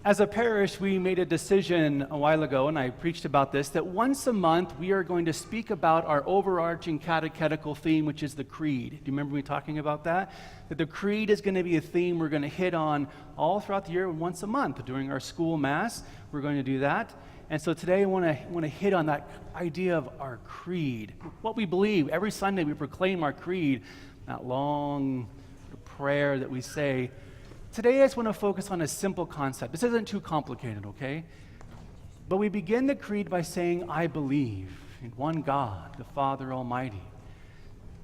As a parish, we made a decision a while ago, and I preached about this, that once a month we are going to speak about our overarching catechetical theme, which is the Creed. Do you remember me talking about that? That the Creed is going to be a theme we're going to hit on all throughout the year, once a month. During our school mass, we're going to do that. And so today I want to hit on that idea of our Creed, what we believe. Every Sunday we proclaim our Creed, that long prayer that we say. Today I just want to focus on a simple concept. This isn't too complicated, okay? But we begin the Creed by saying, I believe in one God, the Father Almighty.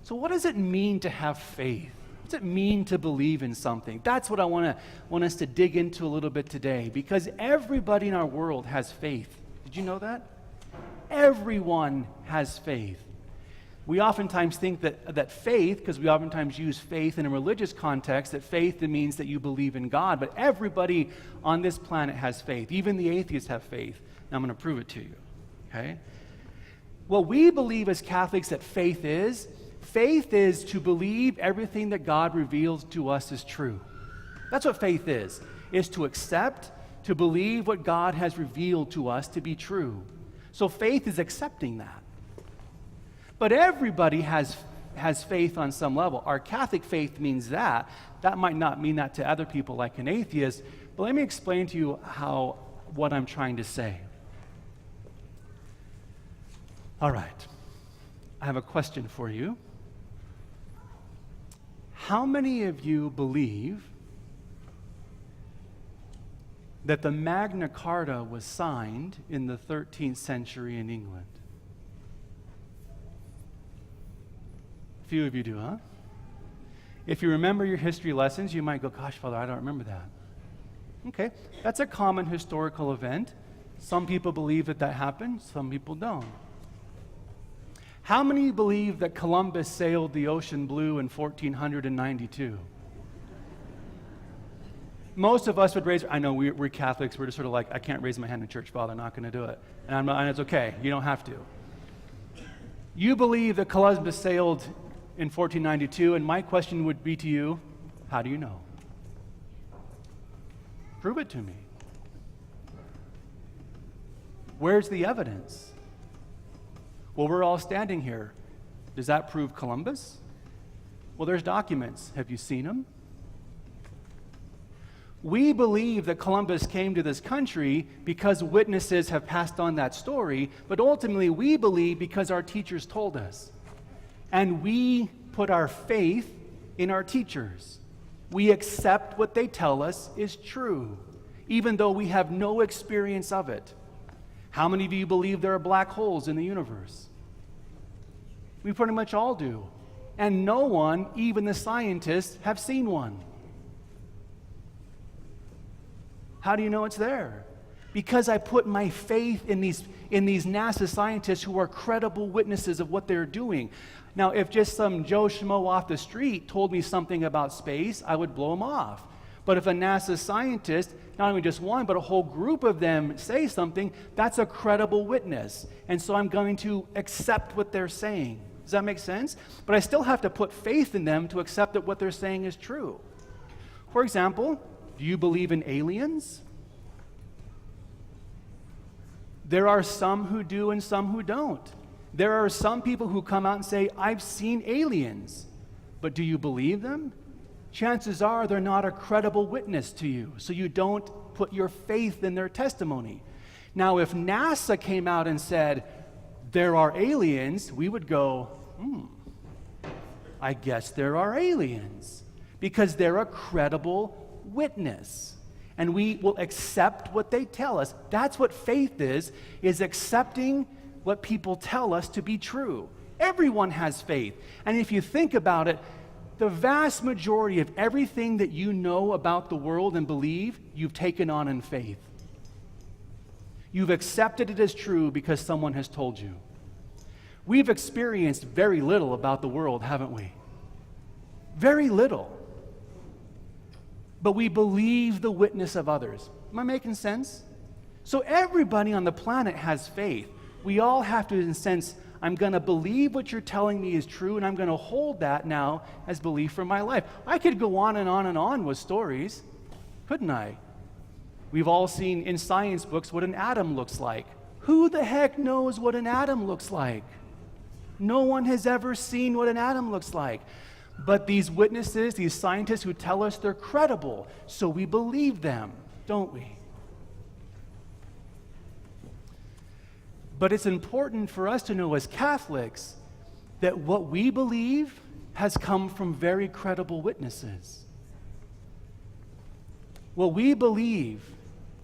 So what does it mean to have faith? What does it mean to believe in something? That's what I want us to dig into a little bit today, because everybody in our world has faith. Did you know that? Everyone has faith. We oftentimes think that faith, because we oftentimes use faith in a religious context, that faith means that you believe in God. But everybody on this planet has faith. Even the atheists have faith. And I'm going to prove it to you. Okay? What we believe as Catholics that faith is to believe everything that God reveals to us is true. That's what faith is to accept, to believe what God has revealed to us to be true. So faith is accepting that. But everybody has faith on some level. Our Catholic faith means that. That might not mean that to other people like an atheist, but let me explain to you what I'm trying to say. All right. I have a question for you. How many of you believe that the Magna Carta was signed in the 13th century in England? Few of you do, huh? If you remember your history lessons, you might go, gosh, Father, I don't remember that. Okay, that's a common historical event. Some people believe that happened, some people don't. How many believe that Columbus sailed the ocean blue in 1492? Most of us would raise, I know we're Catholics, we're just sort of like, I can't raise my hand in church, Father, I'm not going to do it. And it's okay, you don't have to. You believe that Columbus sailed in 1492, and my question would be to you, how do you know? Prove it to me. Where's the evidence? Well, we're all standing here. Does that prove Columbus? Well, there's documents. Have you seen them? We believe that Columbus came to this country because witnesses have passed on that story, but ultimately we believe because our teachers told us. And we put our faith in our teachers. We accept what they tell us is true, even though we have no experience of it. How many of you believe there are black holes in the universe? We pretty much all do. And no one, even the scientists, have seen one. How do you know it's there? Because I put my faith in these NASA scientists who are credible witnesses of what they're doing. Now, if just some Joe Schmo off the street told me something about space, I would blow him off. But if a NASA scientist, not only just one, but a whole group of them say something, that's a credible witness. And so I'm going to accept what they're saying. Does that make sense? But I still have to put faith in them to accept that what they're saying is true. For example, do you believe in aliens? There are some who do and some who don't. There are some people who come out and say, I've seen aliens. But do you believe them? Chances are they're not a credible witness to you, so you don't put your faith in their testimony. Now, if NASA came out and said, there are aliens, we would go, I guess there are aliens, because they're a credible witness. And we will accept what they tell us. That's what faith is accepting what people tell us to be true. Everyone has faith. And if you think about it, the vast majority of everything that you know about the world and believe, you've taken on in faith. You've accepted it as true because someone has told you. We've experienced very little about the world, haven't we? Very little. But we believe the witness of others. Am I making sense? So everybody on the planet has faith. We all have to, in a sense, I'm going to believe what you're telling me is true, and I'm going to hold that now as belief for my life. I could go on and on and on with stories, couldn't I? We've all seen in science books what an atom looks like. Who the heck knows what an atom looks like? No one has ever seen what an atom looks like. But these witnesses, these scientists who tell us they're credible, so we believe them, don't we? But it's important for us to know as Catholics that what we believe has come from very credible witnesses. What we believe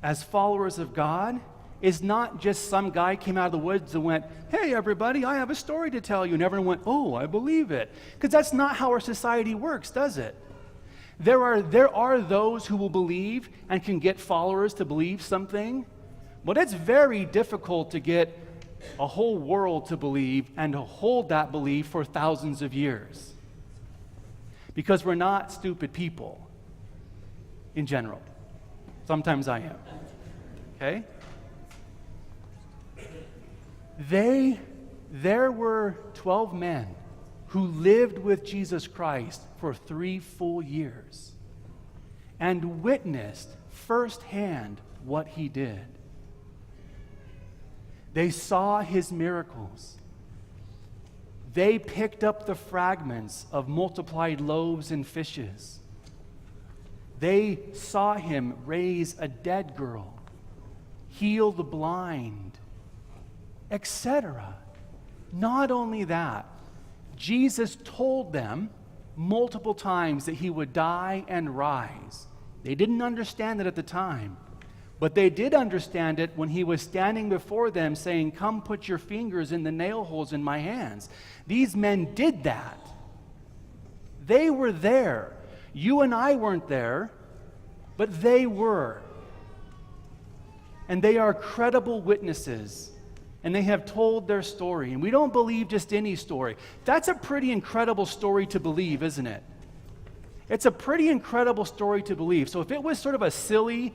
as followers of God is not just some guy came out of the woods and went, "Hey everybody, I have a story to tell you," and everyone went, "Oh, I believe it." Because that's not how our society works, does it? There are those who will believe and can get followers to believe something, but it's very difficult to get a whole world to believe and to hold that belief for thousands of years. Because we're not stupid people in general. Sometimes I am. Okay? There were 12 men who lived with Jesus Christ for 3 full years and witnessed firsthand what he did. They saw his miracles. They picked up the fragments of multiplied loaves and fishes. They saw him raise a dead girl, heal the blind, etc. Not only that, Jesus told them multiple times that he would die and rise. They didn't understand it at the time, but they did understand it when he was standing before them saying, "Come put your fingers in the nail holes in my hands." These men did that. They were there. You and I weren't there, but they were. And they are credible witnesses. And they have told their story. And we don't believe just any story. That's a pretty incredible story to believe, isn't it? It's a pretty incredible story to believe. So if it was sort of a silly,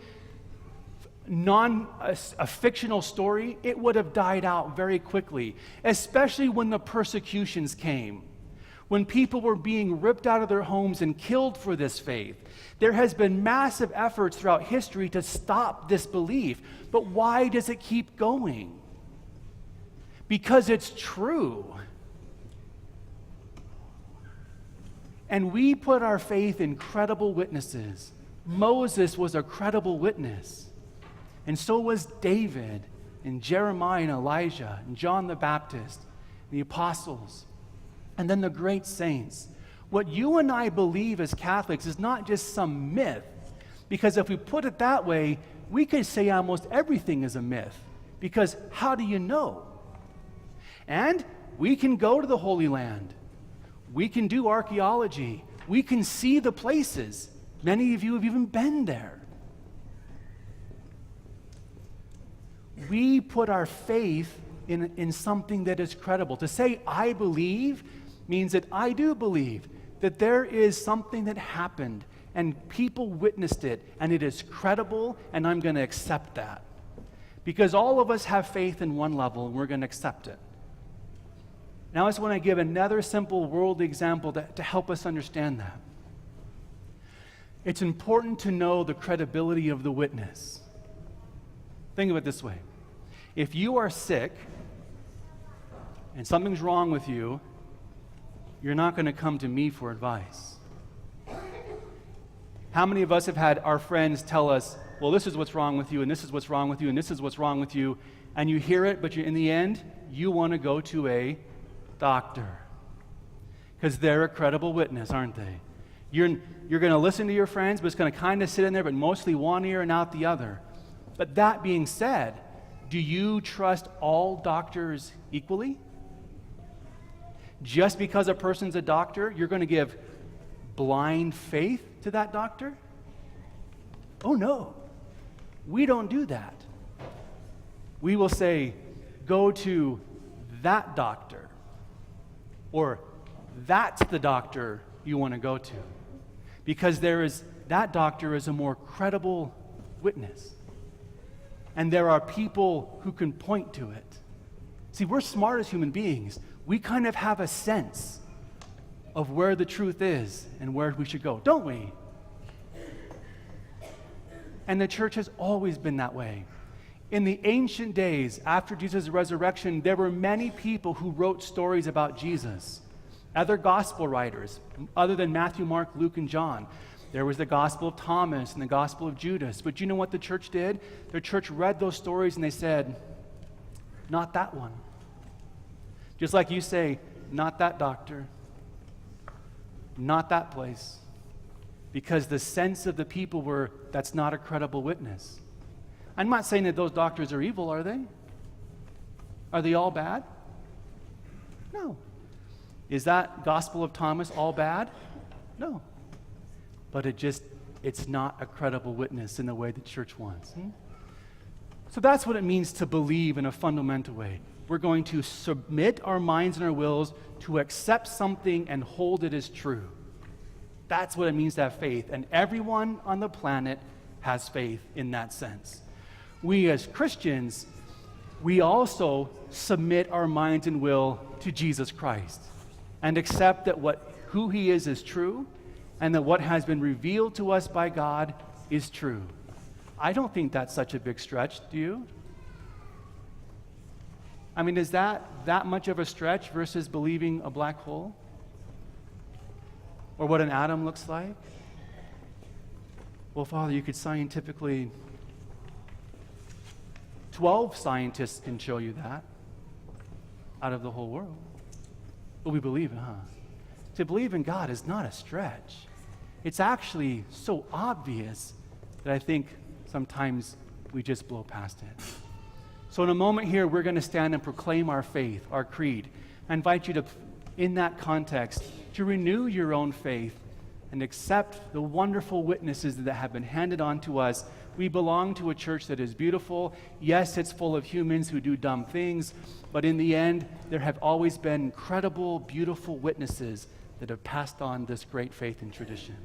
a fictional story, it would have died out very quickly, especially when the persecutions came, when people were being ripped out of their homes and killed for this faith. There has been massive efforts throughout history to stop this belief. But why does it keep going? Because it's true. And we put our faith in credible witnesses. Moses was a credible witness. And so was David and Jeremiah and Elijah and John the Baptist, the apostles, and then the great saints. What you and I believe as Catholics is not just some myth, because if we put it that way, we could say almost everything is a myth, because how do you know? And we can go to the Holy Land. We can do archaeology. We can see the places. Many of you have even been there. We put our faith in something that is credible. To say, "I believe," means that I do believe that there is something that happened and people witnessed it and it is credible and I'm going to accept that. Because all of us have faith in one level and we're going to accept it. Now I just want to give another simple worldly example to help us understand that. It's important to know the credibility of the witness. Think of it this way. If you are sick and something's wrong with you, you're not going to come to me for advice. How many of us have had our friends tell us, "Well, this is what's wrong with you, and this is what's wrong with you, and this is what's wrong with you," and you hear it, but in the end, you want to go to a doctor because they're a credible witness, aren't they? You're going to listen to your friends, but it's going to kind of sit in there, but mostly one ear and out the other. But that being said, do you trust all doctors equally? Just because a person's a doctor, you're going to give blind faith to that doctor? Oh no, we don't do that. We will say, go to that doctor, or that's the doctor you want to go to, because that doctor is a more credible witness. And there are people who can point to it. See, we're smart as human beings. We kind of have a sense of where the truth is and where we should go, don't we? And the church has always been that way. In the ancient days, after Jesus' resurrection, there were many people who wrote stories about Jesus. Other gospel writers, other than Matthew, Mark, Luke, and John. There was the Gospel of Thomas and the Gospel of Judas. But you know what the church did? The church read those stories and they said, not that one. Just like you say, not that doctor. Not that place. Because the sense of the people were, that's not a credible witness. I'm not saying that those doctors are evil, are they? Are they all bad? No. Is that Gospel of Thomas all bad? No. But it's not a credible witness in the way the church wants. So that's what it means to believe in a fundamental way. We're going to submit our minds and our wills to accept something and hold it as true. That's what it means to have faith. And everyone on the planet has faith in that sense. We as Christians, we also submit our minds and will to Jesus Christ and accept that who he is true, and that what has been revealed to us by God is true. I don't think that's such a big stretch, do you? I mean, is that much of a stretch versus believing a black hole? Or what an atom looks like? Well, Father, you could scientifically, 12 scientists can show you that out of the whole world. But we believe it, huh? To believe in God is not a stretch. It's actually so obvious that I think sometimes we just blow past it. So in a moment here, we're going to stand and proclaim our faith, our creed. I invite you to, in that context, to renew your own faith and accept the wonderful witnesses that have been handed on to us. We belong to a church that is beautiful. Yes, it's full of humans who do dumb things, but in the end, there have always been incredible, beautiful witnesses that have passed on this great faith and tradition.